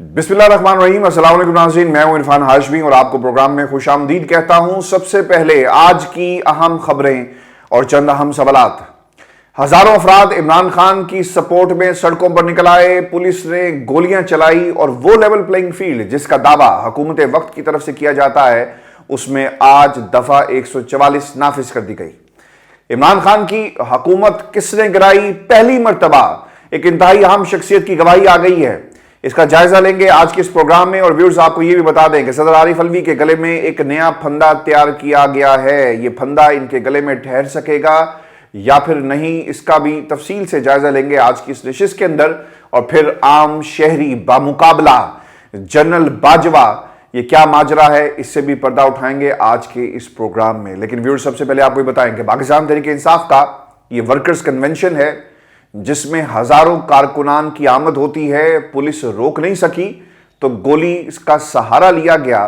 बिस्मिल्लाहिर्रहमानिर्रहीम। अस्सलाम वालेकुम नाज़रीन, मैं हूं इरफान हाशमी और आपको प्रोग्राम में खुश आमदीद कहता हूं। सबसे पहले आज की अहम खबरें और चंद अहम सवालात। हजारों अफराद इमरान खान की सपोर्ट में सड़कों पर निकल आए, पुलिस ने गोलियां चलाई और वो लेवल प्लेइंग फील्ड जिसका दावा हुकूमत वक्त की तरफ से किया जाता है, उसमें आज दफा 144 नाफिज कर दी गई। इमरान खान की हुकूमत किसने गिराई? पहली मर्तबा एक इंतहाई अहम शख्सियत की गवाही आ गई है। इसका जायजा लेंगे आज के इस प्रोग्राम में। और व्यूअर्स, आपको यह भी बता दें कि सदर आरिफ अलवी के गले में एक नया फंदा तैयार किया गया है। यह फंदा इनके गले में ठहर सकेगा या फिर नहीं, इसका भी तफसील से जायजा लेंगे आज की इस नशिस्त के अंदर। और फिर आम शहरी बामुकाबला जनरल बाजवा, ये क्या माजरा है, इससे भी पर्दा उठाएंगे आज के इस प्रोग्राम में। लेकिन व्यूअर्स, सबसे पहले आपको बताएं कि पाकिस्तान तहरीक इंसाफ का ये वर्कर्स कन्वेंशन है जिसमें हजारों कारकुनान की आमद होती है। पुलिस रोक नहीं सकी तो गोली का सहारा लिया गया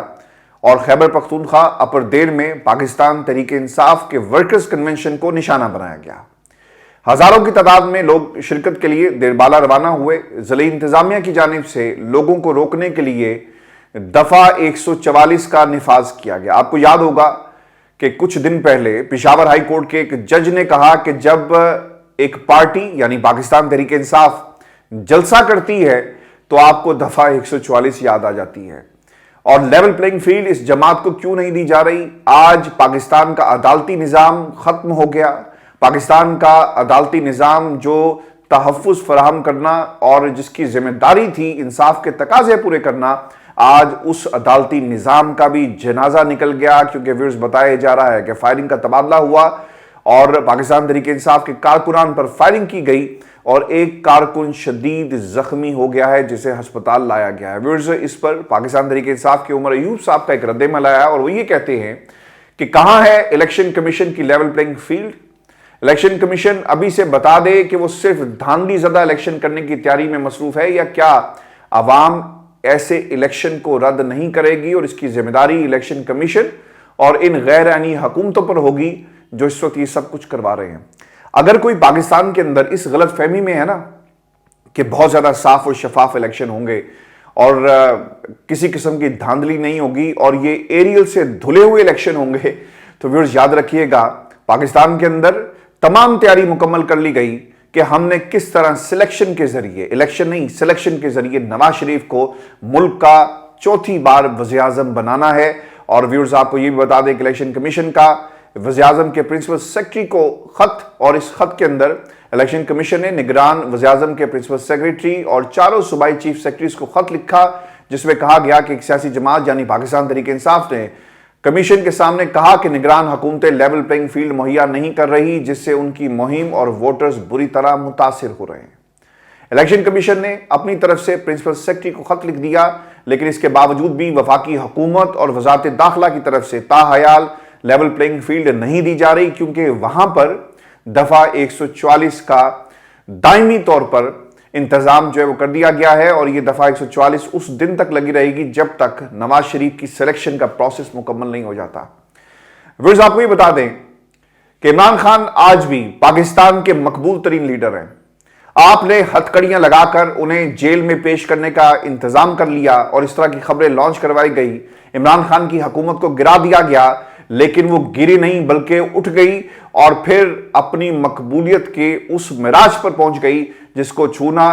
और खैबर पख्तूनख्वा अपर देर में पाकिस्तान तहरीक इंसाफ के वर्कर्स कन्वेंशन को निशाना बनाया गया। हजारों की तादाद में लोग शिरकत के लिए देरबाला रवाना हुए। ज़िले इंतजामिया की जानिब से लोगों को रोकने के लिए दफा 144 का निफाज किया गया। आपको याद होगा कि कुछ दिन पहले पेशावर हाई कोर्ट के एक जज ने कहा कि जब एक पार्टी यानी पाकिस्तान तहरीक इंसाफ जलसा करती है तो आपको दफा 144 याद आ जाती है। और लेवल प्लेइंग फील्ड इस जमात को क्यों नहीं दी जा रही? आज पाकिस्तान का अदालती निज़ाम खत्म हो गया। पाकिस्तान का अदालती निज़ाम जो तहफ़्फ़ुज़ फराहम करना और जिसकी जिम्मेदारी थी इंसाफ के तकाज़े पूरे करना, आज उस अदालती निज़ाम का भी जनाजा निकल गया। क्योंकि व्यूअर्स, बताया जा रहा है कि फायरिंग का तबादला हुआ और पाकिस्तान तहरीक इंसाफ के कारकुनान पर फायरिंग की गई और एक कारकुन शदीद जख्मी हो गया है जिसे अस्पताल लाया गया है। व्यूअर्स, इस पर पाकिस्तान तहरीक इंसाफ के उमर अयूब साहब का एक रद्द-ए-अमल आया और वो ये कहते हैं कि कहां है इलेक्शन कमीशन की level playing field. Election commission अभी से बता दे कि वो सिर्फ धांधली ज़दा इलेक्शन करने की तैयारी में मसरूफ है या क्या अवाम ऐसे इलेक्शन को रद्द नहीं करेगी और इसकी जिम्मेदारी इलेक्शन कमीशन और इन गैर आईनी हुकूमतों पर होगी जो इस वक्त ये सब कुछ करवा रहे हैं। अगर कोई पाकिस्तान के अंदर इस गलत फहमी में है ना कि बहुत ज्यादा साफ और शफाफ इलेक्शन होंगे और किसी किस्म की धांधली नहीं होगी और ये एरियल से धुले हुए इलेक्शन होंगे, तो व्यूअर्स याद रखिएगा, पाकिस्तान के अंदर तमाम तैयारी मुकम्मल कर ली गई कि हमने किस तरह सिलेक्शन के जरिए, इलेक्शन नहीं सिलेक्शन के जरिए नवाज शरीफ को मुल्क का चौथी बार वज़ीर आज़म बनाना है। और व्यूअर्स, आपको ये भी बता दें कि इलेक्शन कमीशन का वज़ीर आज़म के प्रिंसिपल सेक्रेटरी को खत, और इस खत के अंदर इलेक्शन कमीशन ने निगरान वज़ीर आज़म के प्रिंसिपल सेक्रेटरी और चारों सूबाई चीफ सेक्रेटरीज को खत लिखा जिसमें कहा गया कि एक सियासी जमात यानी पाकिस्तान तहरीक इंसाफ ने कमीशन के सामने कहा कि निगरान हुकूमतें लेवल प्लेइंग फील्ड मुहैया नहीं कर रही जिससे उनकी मुहिम और वोटर्स बुरी तरह मुतासिर हो रहे हैं। इलेक्शन कमीशन ने अपनी तरफ से प्रिंसिपल सेक्रेटरी को खत लिख दिया, लेकिन इसके बावजूद भी वफाकी हुकूमत और वजारत दाखिला की तरफ से ताहयाल लेवल प्लेइंग फील्ड नहीं दी जा रही क्योंकि वहां पर दफा 144 का दायमी तौर पर इंतजाम जो है वो कर दिया गया है और ये दफा 144 उस दिन तक लगी रहेगी जब तक नवाज शरीफ की सिलेक्शन का प्रोसेस मुकम्मल नहीं हो जाता। व्यूअर्स, आपको ये बता दें कि इमरान खान आज भी पाकिस्तान के मकबूल तरीन लीडर हैं। आपने हथकड़ियां लगाकर उन्हें जेल में पेश करने का इंतजाम कर लिया और इस तरह की खबरें लॉन्च करवाई गई। इमरान खान की हुकूमत को गिरा दिया गया, लेकिन वो गिरी नहीं बल्कि उठ गई और फिर अपनी मकबूलियत के उस मिराज पर पहुंच गई जिसको छूना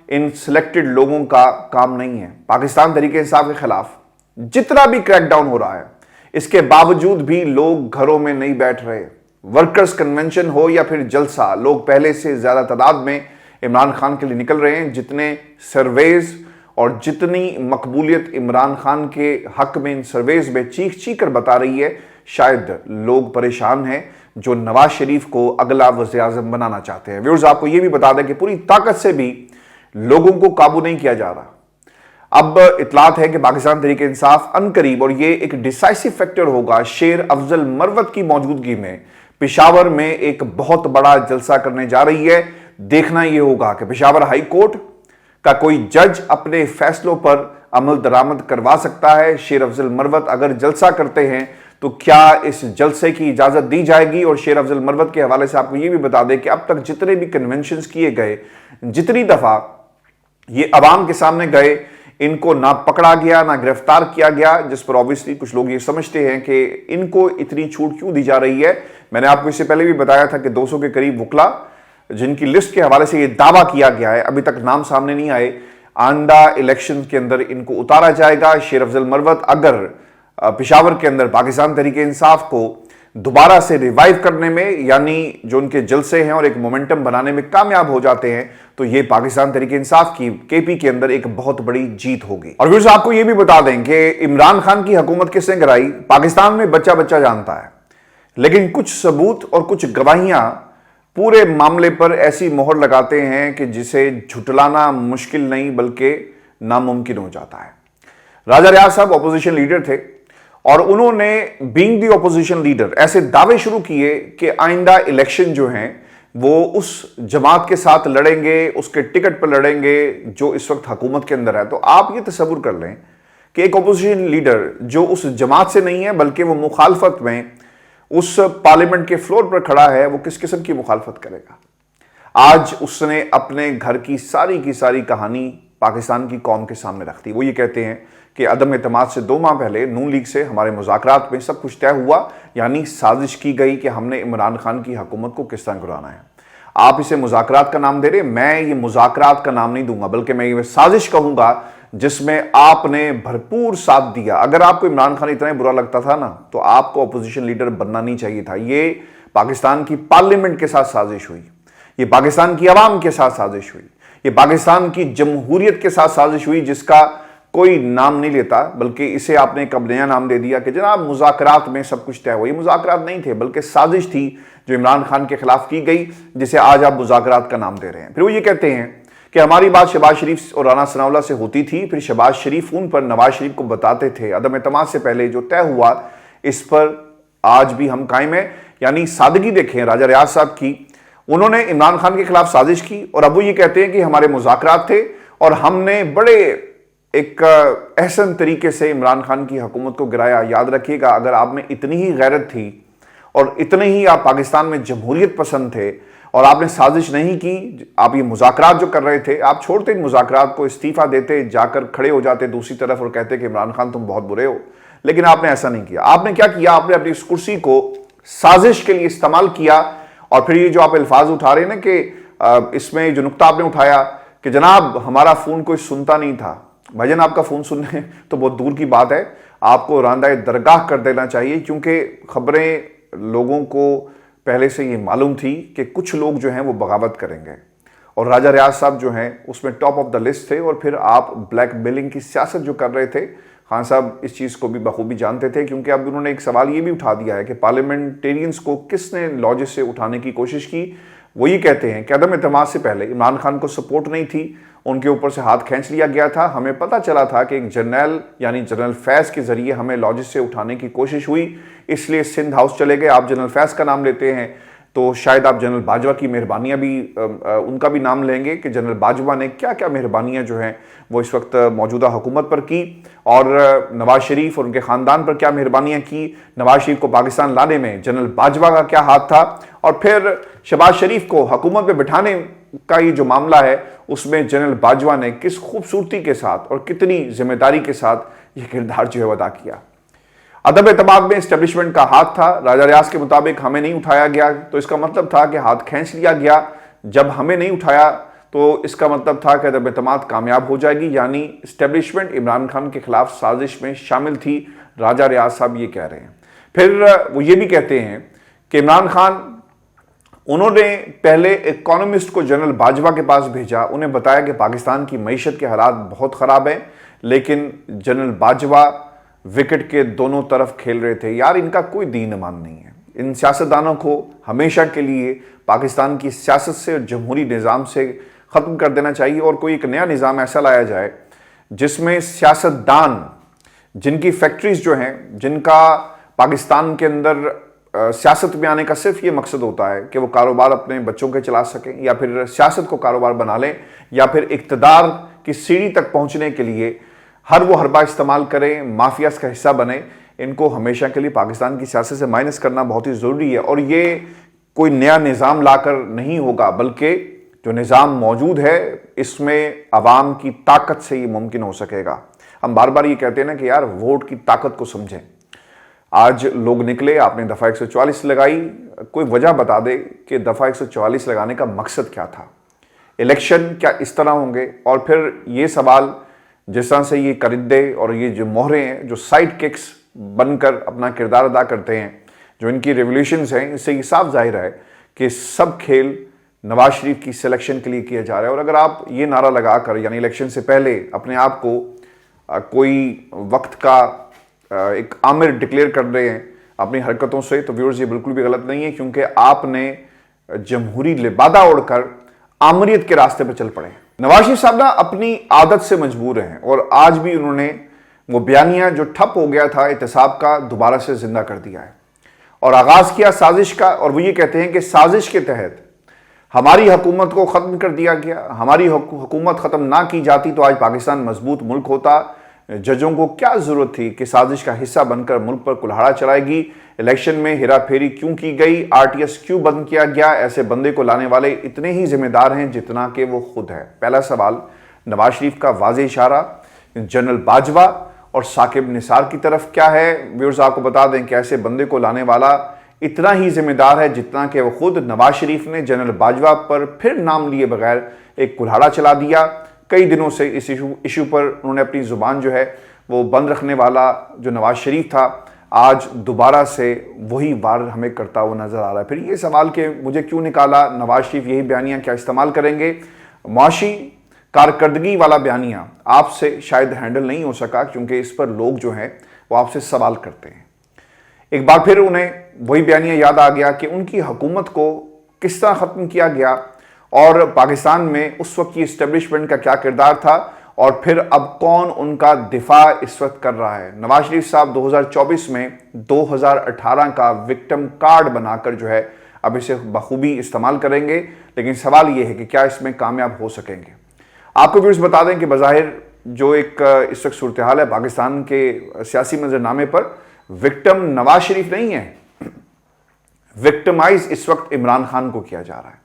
इन सिलेक्टेड लोगों का काम नहीं है। पाकिस्तान तहरीक इंसाफ के खिलाफ जितना भी क्रैकडाउन हो रहा है, इसके बावजूद भी लोग घरों में नहीं बैठ रहे। वर्कर्स कन्वेंशन हो या फिर जलसा, लोग पहले से ज्यादा तादाद में इमरान खान के लिए निकल रहे हैं। जितने सर्वेज और जितनी मकबूलियत इमरान खान के हक में इन सर्वेज में चीख चीख कर बता रही है, शायद लोग परेशान हैं जो नवाज शरीफ को अगला वज़ीर आज़म बनाना चाहते हैं। व्यूअर्स, आपको यह भी बता दें कि पूरी ताकत से भी लोगों को काबू नहीं किया जा रहा। अब इतलात है कि पाकिस्तान तहरीक इंसाफ अनकरीब, और ये एक डिसाइसिव फैक्टर होगा, शेर अफजल मरवत की मौजूदगी में पेशावर में एक बहुत बड़ा जलसा करने जा रही है। देखना यह होगा कि पेशावर हाई कोर्ट का कोई जज अपने फैसलों पर अमल दरामद करवा सकता है। शेर अफजल मरवत अगर जलसा करते हैं तो क्या इस जलसे की इजाजत दी जाएगी? और शेर अफजल मरवत के हवाले से आपको यह भी बता दें कि अब तक जितने भी कन्वेंशंस किए गए, जितनी दफा ये अवाम के सामने गए, ان کو نہ پکڑا گیا نہ گرفتار کیا گیا، جس پر obviously کچھ لوگ یہ سمجھتے ہیں کہ ان کو اتنی چھوٹ کیوں دی جا رہی ہے۔ میں نے آپ کو اس سے پہلے بھی بتایا تھا کہ 200 کے قریب وکلا جن کی لسٹ کے حوالے سے یہ دعویٰ کیا گیا ہے، ابھی تک نام سامنے نہیں آئے، آئندہ الیکشن کے اندر ان کو اتارا جائے گا۔ شیر افضل مروت اگر پشاور کے اندر پاکستان تحریک انصاف کو دوبارہ سے ریوائیو کرنے میں، یعنی جو ان کے جلسے ہیں اور ایک مومنٹم بنانے میں کامیاب ہو جاتے ہیں، تو یہ پاکستان تحریک انصاف کی کے پی کے اندر ایک بہت بڑی جیت ہوگی۔ اور ویورز آپ کو یہ بھی بتا دیں کہ عمران خان کی حکومت کس نے گرائی؟ پاکستان میں بچہ بچہ جانتا ہے، لیکن کچھ ثبوت اور کچھ گواہیاں پورے معاملے پر ایسی مہر لگاتے ہیں کہ جسے جھٹلانا مشکل نہیں بلکہ ناممکن ہو جاتا ہے۔ راجہ ریاض صاحب اپوزیشن لیڈر تھے اور انہوں نے بینگ دی اپوزیشن لیڈر ایسے دعوے شروع کیے کہ آئندہ الیکشن جو ہیں وہ اس جماعت کے ساتھ لڑیں گے، اس کے ٹکٹ پر لڑیں گے جو اس وقت حکومت کے اندر ہے۔ تو آپ یہ تصور کر لیں کہ ایک اپوزیشن لیڈر جو اس جماعت سے نہیں ہے بلکہ وہ مخالفت میں اس پارلیمنٹ کے فلور پر کھڑا ہے، وہ کس قسم کی مخالفت کرے گا؟ آج اس نے اپنے گھر کی ساری کہانی پاکستان کی قوم کے سامنے رکھ دی۔ وہ یہ کہتے ہیں کہ عدم اعتماد سے 2 ماہ پہلے نون لیگ سے ہمارے مذاکرات میں سب کچھ طے ہوا، یعنی سازش کی گئی کہ ہم نے عمران خان کی حکومت کو کس طرح گرانا ہے۔ آپ اسے مذاکرات کا نام دے رہے، میں یہ مذاکرات کا نام نہیں دوں گا بلکہ میں یہ سازش کہوں گا جس میں آپ نے بھرپور ساتھ دیا۔ اگر آپ کو عمران خان اتنا برا لگتا تھا نا تو آپ کو اپوزیشن لیڈر بننا نہیں چاہیے تھا۔ یہ پاکستان کی پارلیمنٹ کے ساتھ سازش ہوئی، یہ پاکستان کی عوام کے ساتھ سازش ہوئی، یہ پاکستان کی جمہوریت کے ساتھ سازش ہوئی جس کا کوئی نام نہیں لیتا، بلکہ اسے آپ نے ایک نیا نام دے دیا کہ جناب مذاکرات میں سب کچھ طے ہوا۔ یہ مذاکرات نہیں تھے بلکہ سازش تھی جو عمران خان کے خلاف کی گئی، جسے آج آپ مذاکرات کا نام دے رہے ہیں۔ پھر وہ یہ کہتے ہیں کہ ہماری بات شہباز شریف اور رانا ثناءاللہ سے ہوتی تھی، پھر شہباز شریف ان پر نواز شریف کو بتاتے تھے۔ عدم اعتماد سے پہلے جو طے ہوا اس پر آج بھی ہم قائم ہیں۔ یعنی سادگی دیکھیں راجہ ریاض صاحب کی، انہوں نے عمران خان کے خلاف سازش کی اور اب وہ یہ کہتے ہیں کہ ہمارے مذاکرات تھے اور ہم نے بڑے ایک احسن طریقے سے عمران خان کی حکومت کو گرایا۔ یاد رکھیے گا اگر آپ میں اتنی ہی غیرت تھی اور اتنے ہی آپ پاکستان میں جمہوریت پسند تھے اور آپ نے سازش نہیں کی، آپ یہ مذاکرات جو کر رہے تھے، آپ چھوڑتے ان مذاکرات کو، استعفیٰ دیتے، جا کر کھڑے ہو جاتے دوسری طرف اور کہتے کہ عمران خان تم بہت برے ہو۔ لیکن آپ نے ایسا نہیں کیا۔ آپ نے کیا کیا؟ آپ نے اپنی اس کرسی کو سازش کے لیے استعمال کیا۔ اور پھر یہ جو آپ الفاظ اٹھا رہے ہیں نا کہ اس میں جو نقطہ آپ نے اٹھایا کہ جناب ہمارا فون کوئی سنتا نہیں تھا، بھائی جان آپ کا فون سننے تو بہت دور کی بات ہے، آپ کو راندہ درگاہ کر دینا چاہیے، کیونکہ خبریں لوگوں کو پہلے سے یہ معلوم تھی کہ کچھ لوگ جو ہیں وہ بغاوت کریں گے، اور راجہ ریاض صاحب جو ہیں اس میں ٹاپ آف دا لسٹ تھے۔ اور پھر آپ بلیک میلنگ کی سیاست جو کر رہے تھے، خان صاحب اس چیز کو بھی بخوبی جانتے تھے، کیونکہ اب انہوں نے ایک سوال یہ بھی اٹھا دیا ہے کہ پارلیمنٹیرینز کو کس نے لاجس سے اٹھانے کی کوشش کی۔ وہ یہ کہتے ہیں کہ عدم اعتماد سے پہلے عمران خان کو سپورٹ نہیں تھی، ان کے اوپر سے ہاتھ کھینچ لیا گیا تھا۔ ہمیں پتہ چلا تھا کہ ایک جرنیل یعنی جنرل فیض کے ذریعے ہمیں لاجس سے اٹھانے کی کوشش ہوئی، اس لیے سندھ ہاؤس چلے گئے۔ آپ جنرل فیض کا نام لیتے ہیں تو شاید آپ جنرل باجوہ کی مہربانیاں بھی ان کا بھی نام لیں گے کہ جنرل باجوہ نے کیا کیا مہربانیاں جو ہیں وہ اس وقت موجودہ حکومت پر کی، اور نواز شریف اور ان کے خاندان پر کیا مہربانیاں کی، نواز شریف کو پاکستان لانے میں جنرل باجوہ کا کیا ہاتھ تھا، اور پھر شہباز شریف کو حکومت میں بٹھانے کا یہ جو معاملہ ہے اس میں جنرل باجوہ نے کس خوبصورتی کے ساتھ اور کتنی ذمہ داری کے ساتھ یہ کردار جو ہے ادا کیا۔ عدم اعتماد میں اسٹیبلشمنٹ کا ہاتھ تھا۔ راجہ ریاض کے مطابق ہمیں نہیں اٹھایا گیا تو اس کا مطلب تھا کہ ہاتھ کھینچ لیا گیا، جب ہمیں نہیں اٹھایا تو اس کا مطلب تھا کہ عدم اعتماد کامیاب ہو جائے گی، یعنی اسٹیبلشمنٹ عمران خان کے خلاف سازش میں شامل تھی۔ راجہ ریاض صاحب یہ کہہ رہے ہیں۔ پھر وہ یہ بھی کہتے ہیں کہ عمران خان انہوں نے پہلے اکانومسٹ کو جنرل باجوہ کے پاس بھیجا، انہیں بتایا کہ پاکستان کی معیشت کے حالات بہت خراب ہیں، لیکن جنرل باجوہ وکٹ کے دونوں طرف کھیل رہے تھے۔ یار ان کا کوئی دین ایمان نہیں ہے۔ ان سیاستدانوں کو ہمیشہ کے لیے پاکستان کی سیاست سے اور جمہوری نظام سے ختم کر دینا چاہیے اور کوئی ایک نیا نظام ایسا لایا جائے جس میں سیاستدان جن کی فیکٹریز جو ہیں، جن کا پاکستان کے اندر سیاست میں آنے کا صرف یہ مقصد ہوتا ہے کہ وہ کاروبار اپنے بچوں کے چلا سکیں، یا پھر سیاست کو کاروبار بنا لیں، یا پھر اقتدار کی سیڑھی تک پہنچنے کے لیے ہر وہ حربہ استعمال کریں، مافیاز کا حصہ بنیں، ان کو ہمیشہ کے لیے پاکستان کی سیاست سے مائنس کرنا بہت ہی ضروری ہے۔ اور یہ کوئی نیا نظام لا کر نہیں ہوگا، بلکہ جو نظام موجود ہے اس میں عوام کی طاقت سے یہ ممکن ہو سکے گا۔ ہم بار بار یہ کہتے ہیں نا کہ یار ووٹ کی طاقت کو سمجھیں۔ آج لوگ نکلے، آپ نے دفعہ 144 لگائی، کوئی وجہ بتا دے کہ دفعہ 144 لگانے کا مقصد کیا تھا؟ الیکشن کیا اس طرح ہوں گے؟ اور پھر یہ سوال جس طرح سے یہ کرندے اور یہ جو مہرے ہیں جو سائیڈ ککس بن کر اپنا کردار ادا کرتے ہیں، جو ان کی ریولیوشنز ہیں، اس سے یہ صاف ظاہر ہے کہ سب کھیل نواز شریف کی سلیکشن کے لیے کیا جا رہا ہے۔ اور اگر آپ یہ نعرہ لگا کر یعنی الیکشن سے پہلے اپنے آپ کو کوئی وقت کا ایک آمر ڈکلیئر کر رہے ہیں اپنی حرکتوں سے، تو ویورز یہ بالکل بھی غلط نہیں ہے، کیونکہ آپ نے جمہوری لبادہ اوڑھ کر آمریت کے راستے پر چل پڑے ہیں۔ نواز شریف صاحب نا اپنی عادت سے مجبور ہیں، اور آج بھی انہوں نے وہ بیانیہ جو ٹھپ ہو گیا تھا احتساب کا دوبارہ سے زندہ کر دیا ہے اور آغاز کیا سازش کا۔ اور وہ یہ کہتے ہیں کہ سازش کے تحت ہماری حکومت کو ختم کر دیا گیا، ہماری حکومت ختم نہ کی جاتی تو آج پاکستان مضبوط ملک ہوتا۔ ججوں کو کیا ضرورت تھی کہ سازش کا حصہ بن کر ملک پر کلہاڑا چلائے گی؟ الیکشن میں ہیرا پھیری کیوں کی گئی؟ آر ٹی ایس کیوں بند کیا گیا؟ ایسے بندے کو لانے والے اتنے ہی ذمہ دار ہیں جتنا کہ وہ خود ہے۔ پہلا سوال نواز شریف کا واضح اشارہ جنرل باجوہ اور ثاقب نثار کی طرف کیا ہے؟ ویورز آپ کو بتا دیں کہ ایسے بندے کو لانے والا اتنا ہی ذمہ دار ہے جتنا کہ وہ خود۔ نواز شریف نے جنرل باجوہ پر پھر نام لیے بغیر ایک کلہاڑا چلا دیا۔ کئی دنوں سے اس ایشو پر انہوں نے اپنی زبان جو ہے وہ بند رکھنے والا جو نواز شریف تھا، آج دوبارہ سے وہی وار ہمیں کرتا ہوا نظر آ رہا ہے۔ پھر یہ سوال کہ مجھے کیوں نکالا؟ نواز شریف یہی بیانیہ کیا استعمال کریں گے؟ معاشی کارکردگی والا بیانیہ آپ سے شاید ہینڈل نہیں ہو سکا، کیونکہ اس پر لوگ جو ہیں وہ آپ سے سوال کرتے ہیں۔ ایک بار پھر انہیں وہی بیانیہ یاد آ گیا کہ ان کی حکومت کو کس طرح ختم کیا گیا اور پاکستان میں اس وقت کی اسٹیبلشمنٹ کا کیا کردار تھا، اور پھر اب کون ان کا دفاع اس وقت کر رہا ہے۔ نواز شریف صاحب 2024 میں 2018 کا وکٹم کارڈ بنا کر جو ہے اب اسے بخوبی استعمال کریں گے، لیکن سوال یہ ہے کہ کیا اس میں کامیاب ہو سکیں گے۔ آپ کو ویورز بتا دیں کہ بظاہر جو ایک اس وقت صورتحال ہے پاکستان کے سیاسی منظرنامے پر، وکٹم نواز شریف نہیں ہے، وکٹمائز اس وقت عمران خان کو کیا جا رہا ہے۔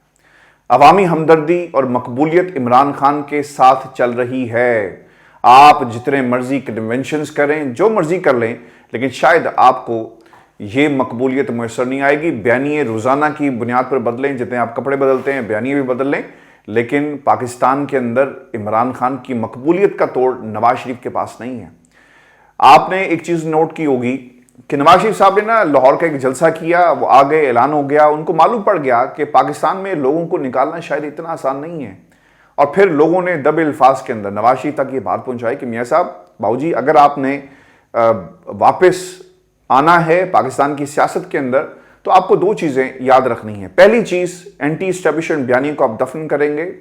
عوامی ہمدردی اور مقبولیت عمران خان کے ساتھ چل رہی ہے۔ آپ جتنے مرضی کنونشنز کریں، جو مرضی کر لیں، لیکن شاید آپ کو یہ مقبولیت میسر نہیں آئے گی۔ بیانیے روزانہ کی بنیاد پر بدلیں، جتنے آپ کپڑے بدلتے ہیں بیانیے بھی بدل لیں، لیکن پاکستان کے اندر عمران خان کی مقبولیت کا توڑ نواز شریف کے پاس نہیں ہے۔ آپ نے ایک چیز نوٹ کی ہوگی کہ نواز شریف صاحب نے نا لاہور کا ایک جلسہ کیا، وہ آگے اعلان ہو گیا، ان کو معلوم پڑ گیا کہ پاکستان میں لوگوں کو نکالنا شاید اتنا آسان نہیں ہے، اور پھر لوگوں نے دب الفاظ کے اندر نواز شریف تک یہ بات پہنچائی کہ میاں صاحب، باؤ جی، اگر آپ نے واپس آنا ہے پاکستان کی سیاست کے اندر تو آپ کو دو چیزیں یاد رکھنی ہیں۔ پہلی چیز، اینٹی اسٹیبلشمنٹ بیانیے کو آپ دفن کریں گے،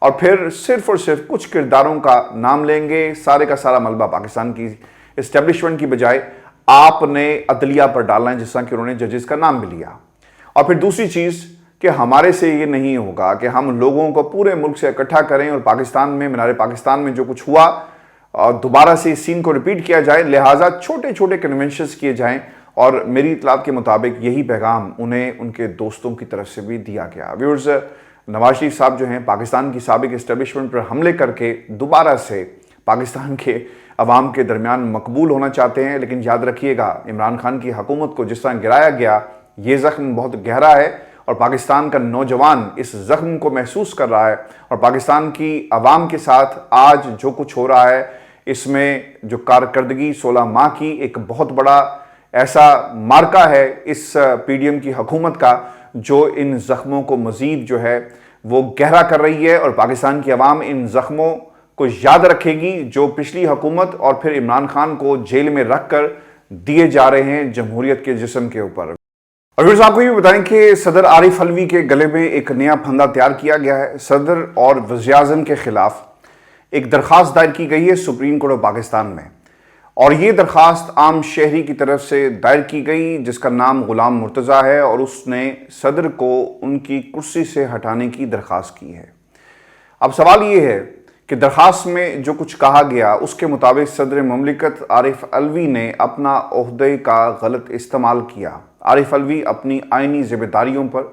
اور پھر صرف اور صرف کچھ کرداروں کا نام لیں گے، سارے کا سارا ملبہ پاکستان کی اسٹیبلشمنٹ کی بجائے آپ نے عدلیہ پر ڈالنا ہے، جس طرح کہ انہوں نے ججز کا نام بھی لیا۔ اور پھر دوسری چیز کہ ہمارے سے یہ نہیں ہوگا کہ ہم لوگوں کو پورے ملک سے اکٹھا کریں اور پاکستان میں، مینار پاکستان میں جو کچھ ہوا اور دوبارہ سے اس سین کو ریپیٹ کیا جائے، لہٰذا چھوٹے چھوٹے کنونشنز کیے جائیں، اور میری اطلاعات کے مطابق یہی پیغام انہیں ان کے دوستوں کی طرف سے بھی دیا گیا۔ ویورز، نواز شریف صاحب جو ہیں پاکستان کی سابق اسٹیبلشمنٹ پر حملے کر کے دوبارہ سے پاکستان کے عوام کے درمیان مقبول ہونا چاہتے ہیں، لیکن یاد رکھیے گا عمران خان کی حکومت کو جس طرح گرایا گیا، یہ زخم بہت گہرا ہے، اور پاکستان کا نوجوان اس زخم کو محسوس کر رہا ہے، اور پاکستان کی عوام کے ساتھ آج جو کچھ ہو رہا ہے اس میں جو کارکردگی 16 ماہ کی ایک بہت بڑا ایسا مارکا ہے اس پی ڈی ایم کی حکومت کا، جو ان زخموں کو مزید جو ہے وہ گہرا کر رہی ہے، اور پاکستان کی عوام ان زخموں کو یاد رکھے گی جو پچھلی حکومت اور پھر عمران خان کو جیل میں رکھ کر دیے جا رہے ہیں جمہوریت کے جسم کے اوپر۔ اور پھر آپ کو یہ بتائیں کہ صدر عارف علوی کے گلے میں ایک نیا پھندا تیار کیا گیا ہے۔ صدر اور وزیر اعظم کے خلاف ایک درخواست دائر کی گئی ہے سپریم کورٹ آف پاکستان میں، اور یہ درخواست عام شہری کی طرف سے دائر کی گئی جس کا نام غلام مرتضیٰ ہے، اور اس نے صدر کو ان کی کرسی سے ہٹانے کی درخواست کی ہے۔ اب سوال یہ ہے کہ درخواست میں جو کچھ کہا گیا اس کے مطابق صدر مملکت عارف علوی نے اپنا عہدے کا غلط استعمال کیا۔ عارف علوی اپنی آئینی ذمہ داریوں پر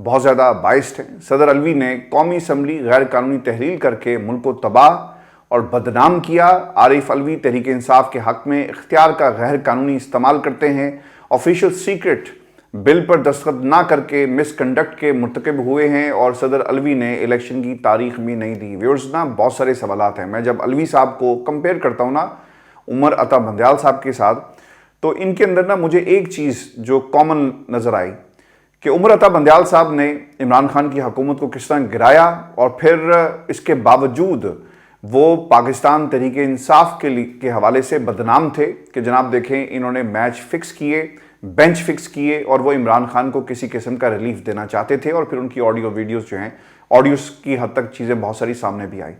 बहुत ज़्यादा बाइस्ड हैं। सदर अलवी ने कौमी असम्बली गैर कानूनी तहरील करके मुल्क को तबाह और बदनाम किया। आरिफ अलवी तहरीक इंसाफ के हक़ में इख्तियार का गैर कानूनी इस्तेमाल करते हैं। ऑफिशियल सीक्रेट बिल पर दस्तखत ना करके मिसकंडक्ट के मुर्तकब हुए हैं और सदर अलवी ने इलेक्शन की तारीख भी नहीं दी। व्यूअर्स ना बहुत सारे सवालात हैं। मैं जब अलवी साहब को कंपेयर करता हूँ ना उमर अता बंदयाल साहब के साथ, तो इनके अंदर ना मुझे एक चीज़ जो कॉमन नज़र आई कि उमर अता बंदयाल साहब ने इमरान खान की हुकूमत को किस तरह गिराया और फिर इसके बावजूद वो पाकिस्तान तहरीक इंसाफ के हवाले से बदनाम थे कि जनाब देखें इन्होंने मैच फिक्स किए, बेंच फिक्स किए और वो इमरान खान को किसी किस्म का रिलीफ देना चाहते थे। और फिर उनकी ऑडियो वीडियोस जो हैं, ऑडियोस की हद तक चीज़ें बहुत सारी सामने भी आई।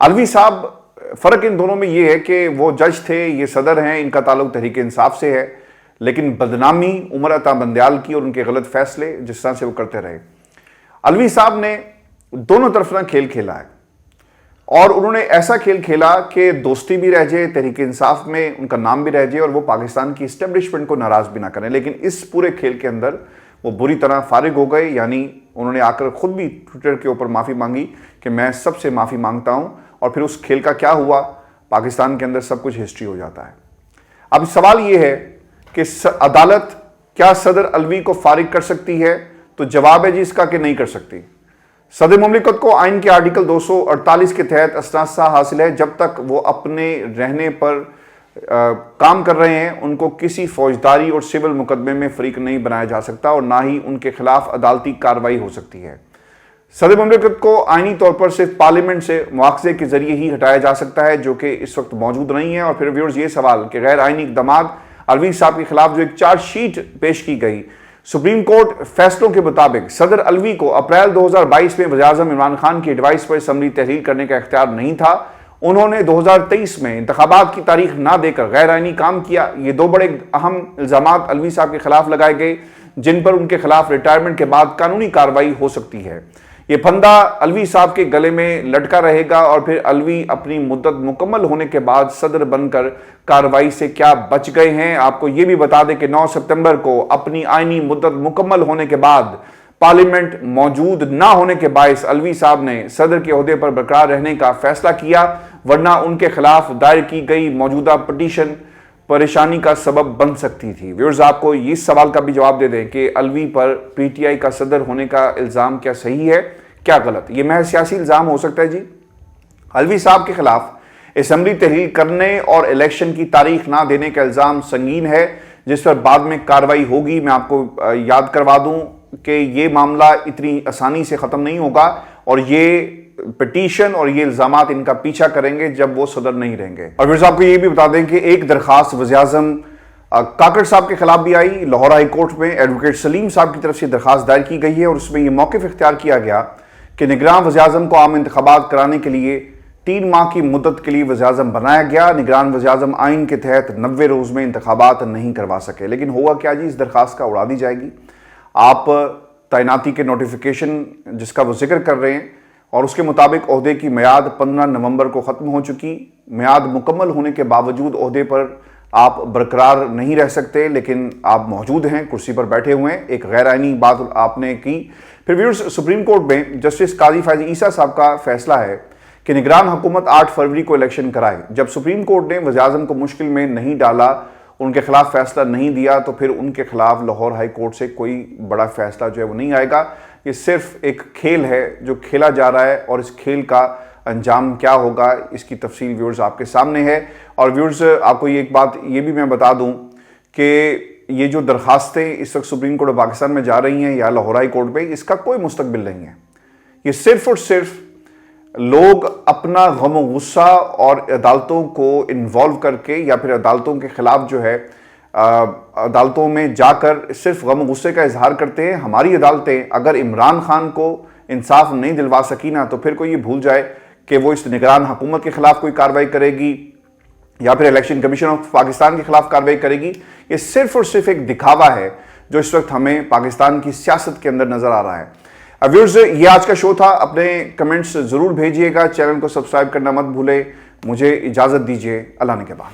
अलवी साहब, फ़र्क इन दोनों में ये है कि वो जज थे, ये सदर हैं, इनका ताल्लुक तहरीक इंसाफ से है, लेकिन बदनामी उमर अता बंदयाल की और उनके गलत फैसले जिस तरह से वो करते रहे। अलवी साहब ने दोनों तरफ ना खेल खेला है और उन्होंने ऐसा खेल खेला कि दोस्ती भी रह जाए, तहरीक इंसाफ में उनका नाम भी रह जाए और वो पाकिस्तान की इस्टेब्लिशमेंट को नाराज़ भी ना करें। लेकिन इस पूरे खेल के अंदर वो बुरी तरह फारिग हो गए। यानी उन्होंने आकर खुद भी ट्विटर के ऊपर माफ़ी मांगी कि मैं सबसे माफ़ी मांगता हूँ, और फिर उस खेल का क्या हुआ, पाकिस्तान के अंदर सब कुछ हिस्ट्री हो जाता है। अब सवाल ये है कि अदालत क्या सदर अलवी को फारिग कर सकती है? तो जवाब है जी इसका कि नहीं कर सकती। सदर मुमलिकत को आइन के आर्टिकल 248 के तहत असनासा हासिल है। जब तक वो अपने रहने पर काम कर रहे हैं उनको किसी फौजदारी और सिविल मुकदमे में फरीक नहीं बनाया जा सकता और ना ही उनके खिलाफ अदालती कार्रवाई हो सकती है। सदर मुमलिकत को आइनी तौर पर सिर्फ पार्लियामेंट से मुआवजे के जरिए ही हटाया जा सकता है, जो कि इस वक्त मौजूद नहीं है। और फिर व्यूअर्स ये सवाल कि गैर आइनी इक़दामात अलवी साहब के खिलाफ जो एक चार्जशीट पेश की गई, सुप्रीम कोर्ट फैसलों के मुताबिक सदर अलवी को अप्रैल 2022 में वज़ीर-ए-आज़म इमरान खान की एडवाइस पर असम्बली तहरीर करने का इख्तियार नहीं था। उन्होंने 2023 में इंतखाबात की तारीख ना देकर गैर आइनी काम किया। ये दो बड़े अहम इल्ज़ामात अलवी साहब के खिलाफ लगाए गए, जिन पर उनके खिलाफ रिटायरमेंट के बाद कानूनी कार्रवाई हो सकती है। ये फंदा अलवी साहब के गले में लटका रहेगा और फिर अलवी अपनी मुद्दत मुकम्मल होने के बाद सदर बनकर कार्रवाई से क्या बच गए हैं। आपको ये भी बता दें कि 9 सितंबर को अपनी आइनी मुद्दत मुकम्मल होने के बाद पार्लियामेंट मौजूद ना होने के बायस अलवी साहब ने सदर के ओहदे पर बरकरार रहने का फैसला किया, वरना उनके खिलाफ दायर की गई मौजूदा पटिशन परेशानी का सबब बन सकती थी। व्यूअर्स, आपको इस सवाल का भी जवाब दे दें कि अलवी पर पीटीआई का सदर होने का इल्ज़ाम क्या सही है, क्या गलत? ये महज सियासी इल्ज़ाम हो सकता है जी। अलवी साहब के खिलाफ असम्बली तहरीर करने और इलेक्शन की तारीख ना देने का इल्ज़ाम संगीन है, जिस पर बाद में कार्रवाई होगी। मैं आपको याद करवा दूं कि ये मामला इतनी आसानी से ख़त्म नहीं होगा और ये पिटीशन और ये इल्ज़ामात इनका पीछा करेंगे जब वो सदर नहीं रहेंगे। और फिर आपको ये भी बता दें कि एक दरखास्त वज़ीर-ए-आज़म काकड़ साहब के खिलाफ भी आई। लाहौर हाई कोर्ट में एडवोकेट सलीम साहब की तरफ से दरखास्त दायर की गई है और उसमें यह मौक़िफ़ इख्तियार किया गया कि निगरान वज़ीर-ए-आज़म को आम इंतखाबात कराने के लिए 3 माह की मुद्दत के लिए वज़ीर-ए-आज़म बनाया गया। निगरान वज़ीर-ए-आज़म आइन के तहत 90 रोज़ में इंतखाबात नहीं करवा सके। लेकिन हुआ क्या जी, इस दरखास्त का उड़ा दी जाएगी। आप तैनाती के नोटिफिकेशन जिसका वो जिक्र कर रहे हैं और उसके मुताबिक ओहदे की मियाद 15 नवंबर को ख़त्म हो चुकी। मियाद मुकम्मल होने के बावजूद ओहदे पर आप बरकरार नहीं रह सकते, लेकिन आप मौजूद हैं, कुर्सी पर बैठे हुए हैं। एक गैर आइनी बात आपने की। फिर व्यूअर्स, सुप्रीम कोर्ट में जस्टिस काजी फैज़ ईसा साहब का फैसला है कि निगरान हुकूमत 8 फरवरी को इलेक्शन कराए। जब सुप्रीम कोर्ट ने वज़ीर-ए-आज़म को मुश्किल में नहीं डाला, उनके खिलाफ फैसला नहीं दिया, तो फिर उनके खिलाफ लाहौर हाई कोर्ट से कोई बड़ा फैसला जो है वो नहीं आएगा। ये सिर्फ एक खेल है जो खेला जा रहा है और इस खेल का अंजाम क्या होगा इसकी तफसील व्यूअर्स आपके सामने है। और व्यूअर्स, आपको ये एक बात ये भी मैं बता दूं कि ये जो दरखास्तें इस वक्त सुप्रीम कोर्ट ऑफ पाकिस्तान में जा रही हैं या लाहौर हाई कोर्ट पे, इसका कोई मुस्तकबिल नहीं है। ये सिर्फ और सिर्फ लोग अपना गम गुस्सा और अदालतों को इन्वॉल्व करके या फिर अदालतों के खिलाफ जो है अदालतों में जाकर सिर्फ गम गुस्से का इजहार करते हैं। हमारी अदालतें अगर इमरान खान को इंसाफ नहीं दिलवा सकी ना, तो फिर कोई ये भूल जाए कि वो इस निगरान हुकूमत के खिलाफ कोई कार्रवाई करेगी या फिर इलेक्शन कमीशन ऑफ पाकिस्तान के खिलाफ कार्रवाई करेगी। ये सिर्फ और सिर्फ एक दिखावा है जो इस वक्त हमें पाकिस्तान की सियासत के अंदर नजर आ रहा है। व्यूअर्स, ये आज का शो था। अपने कमेंट्स जरूर भेजिएगा, चैनल को सब्सक्राइब करना मत भूले। मुझे इजाजत दीजिए, अल्लाह ने के बाद।